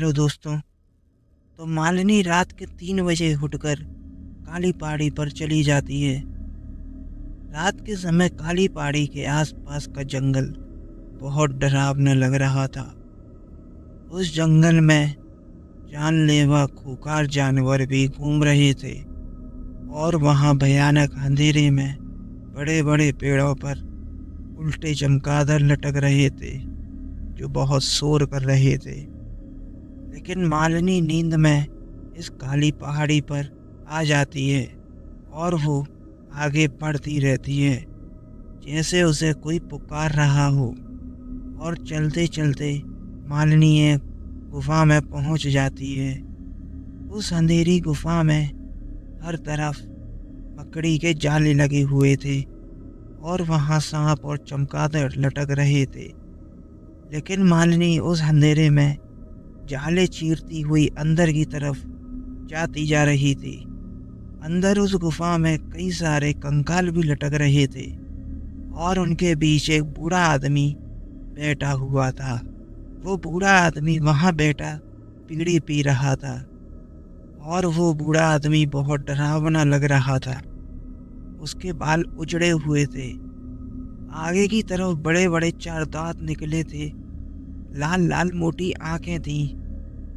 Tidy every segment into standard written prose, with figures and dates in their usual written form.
Hello दोस्तों। तो मालिनी रात के 3 बजे उठकर काली पहाड़ी पर चली जाती है। रात के समय काली पहाड़ी के आसपास का जंगल बहुत डरावना लग रहा था। उस जंगल में जानलेवा खूंखार जानवर भी घूम रहे थे और वहां भयानक अंधेरे में बड़े बड़े पेड़ों पर उल्टे चमगादड़ लटक रहे थे जो बहुत शोर कर रहे थे। लेकिन मालिनी नींद में इस काली पहाड़ी पर आ जाती है और वो आगे बढ़ती रहती है जैसे उसे कोई पुकार रहा हो। और चलते चलते मालिनी एक गुफा में पहुंच जाती है। उस अंधेरी गुफा में हर तरफ मकड़ी के जाले लगे हुए थे और वहां सांप और चमगादड़ लटक रहे थे। लेकिन मालिनी उस अंधेरे में जाले चीरती हुई अंदर की तरफ जाती जा रही थी। अंदर उस गुफा में कई सारे कंकाल भी लटक रहे थे और उनके बीच एक बूढ़ा आदमी बैठा हुआ था। वो बूढ़ा आदमी वहां बैठा बीड़ी पी रहा था और वो बूढ़ा आदमी बहुत डरावना लग रहा था। उसके बाल उजड़े हुए थे, आगे की तरफ बड़े बड़े 4 दांत निकले थे, लाल लाल मोटी आंखें थीं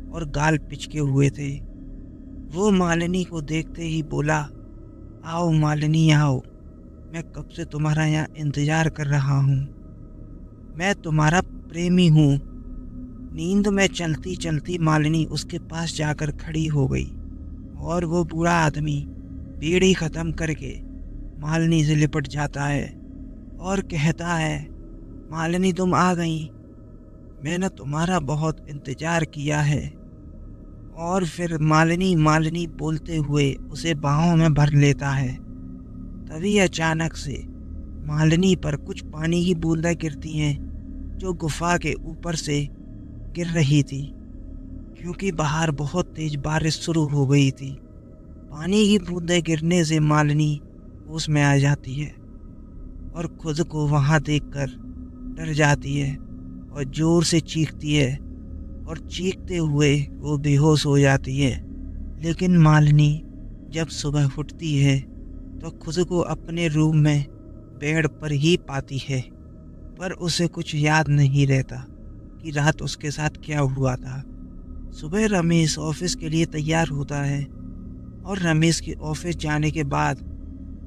और गाल पिचके हुए थे। वो मालिनी को देखते ही बोला, आओ मालिनी आओ, मैं कब से तुम्हारा यहाँ इंतजार कर रहा हूँ। मैं तुम्हारा प्रेमी हूँ। नींद में चलती चलती मालिनी उसके पास जाकर खड़ी हो गई और वो बूढ़ा आदमी बीड़ी खत्म करके मालिनी से लिपट जाता है और कहता है, मालिनी तुम आ गई, मैंने तुम्हारा बहुत इंतजार किया है। और फिर मालिनी मालिनी बोलते हुए उसे बाहों में भर लेता है। तभी अचानक से मालिनी पर कुछ पानी की बूंदें गिरती हैं जो गुफा के ऊपर से गिर रही थी, क्योंकि बाहर बहुत तेज बारिश शुरू हो गई थी। पानी की बूंदें गिरने से मालिनी होश में आ जाती है और खुद को वहां देखकर डर जाती है और जोर से चीखती है और चीखते हुए वो बेहोश हो जाती है। लेकिन मालिनी जब सुबह उठती है तो खुद को अपने रूम में बेड पर ही पाती है, पर उसे कुछ याद नहीं रहता कि रात उसके साथ क्या हुआ था। सुबह रमेश ऑफिस के लिए तैयार होता है और रमेश के ऑफिस जाने के बाद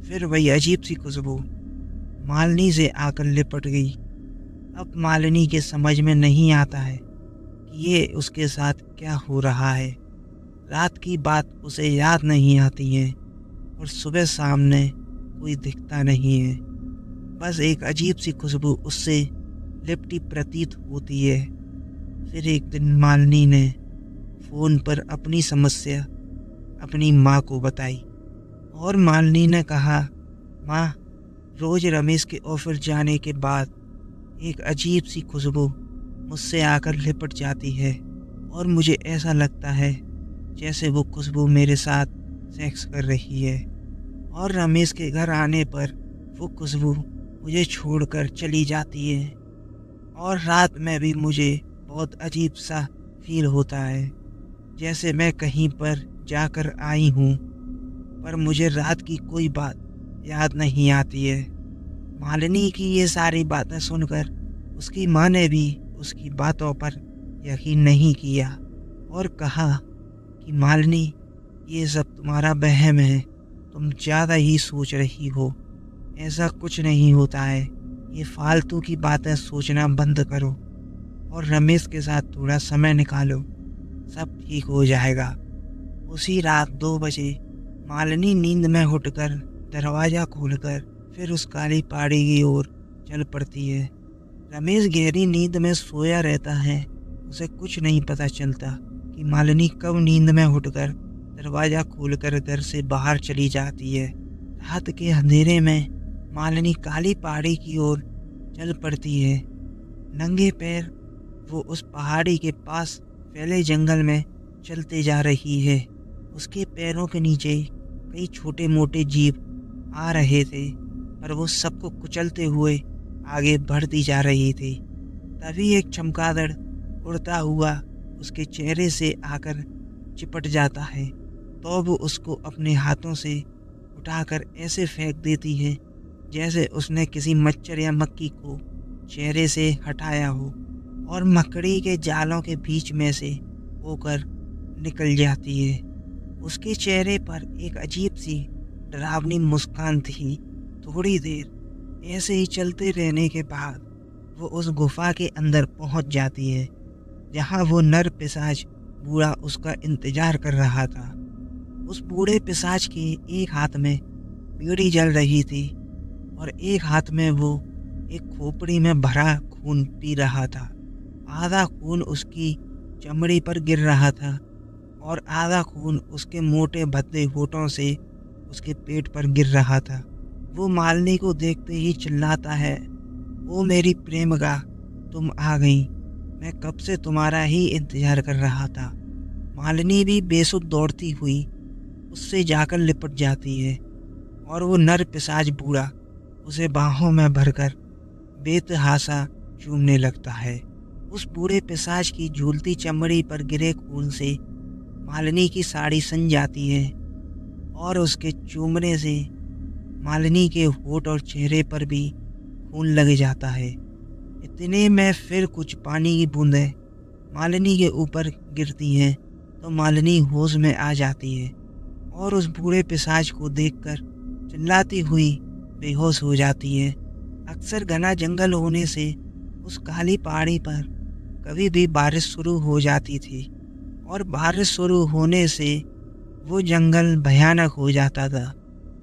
फिर वही अजीब सी खुशबू मालिनी से आकर लिपट गई। अब मालिनी के समझ में नहीं आता है कि ये उसके साथ क्या हो रहा है। रात की बात उसे याद नहीं आती है और सुबह सामने कोई दिखता नहीं है, बस एक अजीब सी खुशबू उससे लिपटी प्रतीत होती है। फिर एक दिन मालिनी ने फ़ोन पर अपनी समस्या अपनी माँ को बताई और मालिनी ने कहा, माँ, रोज़ रमेश के ऑफिस जाने के बाद एक अजीब सी खुशबू मुझसे आकर लिपट जाती है और मुझे ऐसा लगता है जैसे वो खुशबू मेरे साथ सेक्स कर रही है। और रमेश के घर आने पर वो खुशबू मुझे छोड़कर चली जाती है और रात में भी मुझे बहुत अजीब सा फील होता है, जैसे मैं कहीं पर जाकर आई हूँ, पर मुझे रात की कोई बात याद नहीं आती है। मालिनी की ये सारी बातें सुनकर उसकी माँ ने भी उसकी बातों पर यकीन नहीं किया और कहा कि मालिनी, ये सब तुम्हारा वहम है, तुम ज़्यादा ही सोच रही हो, ऐसा कुछ नहीं होता है, ये फालतू की बातें सोचना बंद करो और रमेश के साथ थोड़ा समय निकालो, सब ठीक हो जाएगा। उसी रात 2 बजे मालिनी नींद में उठकर दरवाज़ा खोलकर फिर उस काली पहाड़ी की ओर चल पड़ती है। रमेश गहरी नींद में सोया रहता है। उसे कुछ नहीं पता चलता कि मालिनी कब नींद में उठकर दरवाज़ा खोलकर घर से बाहर चली जाती है। रात के अंधेरे में मालिनी काली पहाड़ी की ओर चल पड़ती है। नंगे पैर वो उस पहाड़ी के पास फैले जंगल में चलते जा रही है। उसके पैरों के नीचे कई छोटे मोटे जीव आ रहे थे, पर वो सबको कुचलते हुए आगे बढ़ती जा रही थी। तभी एक चमगादड़ उड़ता हुआ उसके चेहरे से आकर चिपट जाता है तो वो उसको अपने हाथों से उठाकर ऐसे फेंक देती है जैसे उसने किसी मच्छर या मक्खी को चेहरे से हटाया हो और मकड़ी के जालों के बीच में से होकर निकल जाती है। उसके चेहरे पर एक अजीब सी डरावनी मुस्कान थी। थोड़ी देर ऐसे ही चलते रहने के बाद वो उस गुफा के अंदर पहुंच जाती है जहां वो नर पिशाच बूढ़ा उसका इंतजार कर रहा था। उस बूढ़े पिशाच के एक हाथ में बीड़ी जल रही थी और एक हाथ में वो एक खोपड़ी में भरा खून पी रहा था। आधा खून उसकी चमड़ी पर गिर रहा था और आधा खून उसके मोटे भद्दे होठों से उसके पेट पर गिर रहा था। वो मालिनी को देखते ही चिल्लाता है, ओ मेरी प्रेमिका, तुम आ गई। मैं कब से तुम्हारा ही इंतजार कर रहा था। मालिनी भी बेसुध दौड़ती हुई उससे जाकर लिपट जाती है और वो नर पिशाच बूढ़ा उसे बाहों में भरकर बेतहाशा चूमने लगता है। उस बूढ़े पिशाच की झूलती चमड़ी पर गिरे खून से मालिनी की साड़ी सन जाती है और उसके चूमने से मालिनी के होठ और चेहरे पर भी खून लग जाता है। इतने में फिर कुछ पानी की बूंदें मालिनी के ऊपर गिरती हैं तो मालिनी होश में आ जाती है और उस बूढ़े पिशाच को देखकर चिल्लाती हुई बेहोश हो जाती है। अक्सर घना जंगल होने से उस काली पहाड़ी पर कभी भी बारिश शुरू हो जाती थी और बारिश शुरू होने से वो जंगल भयानक हो जाता था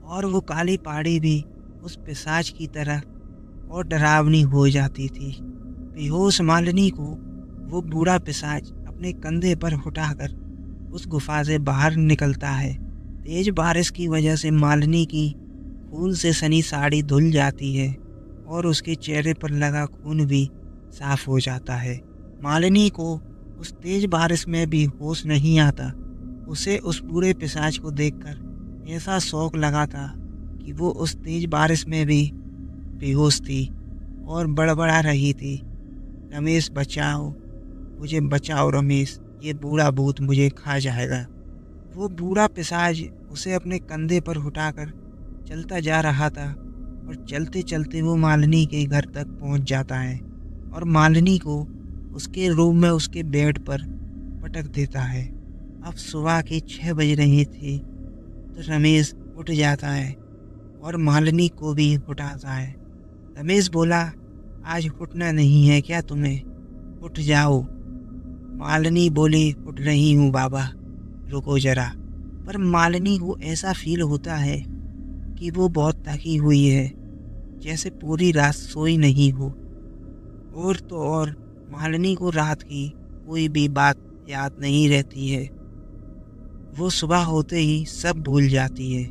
और वो काली पहाड़ी भी उस पिशाच की तरह और डरावनी हो जाती थी। बेहोश मालिनी को वो बूढ़ा पिशाच अपने कंधे पर उठाकर उस गुफा से बाहर निकलता है। तेज बारिश की वजह से मालिनी की खून से सनी साड़ी धुल जाती है और उसके चेहरे पर लगा खून भी साफ हो जाता है। मालिनी को उस तेज बारिश में भी होश नहीं आता। उसे उस बूढ़े पिशाच को देखकर ऐसा शौक लगा था कि वो उस तेज बारिश में भी बेहोश थी और बड़बड़ा रही थी, रमेश बचाओ, मुझे बचाओ रमेश, ये बूढ़ा भूत मुझे खा जाएगा। वो बूढ़ा पिशाच उसे अपने कंधे पर उठाकर चलता जा रहा था और चलते चलते वो मालिनी के घर तक पहुंच जाता है और मालिनी को उसके रूम में उसके बेड पर पटक देता है। अब सुबह के 6 बज रहे थे तो रमेश उठ जाता है और मालिनी को भी उठाता है। रमेश बोला, आज उठना नहीं है क्या तुम्हें? उठ जाओ। मालिनी बोली, उठ रही हूँ बाबा, रुको जरा। पर मालिनी को ऐसा फील होता है कि वो बहुत थकी हुई है, जैसे पूरी रात सोई नहीं हो। और तो और मालिनी को रात की कोई भी बात याद नहीं रहती है। वो सुबह होते ही सब भूल जाती है।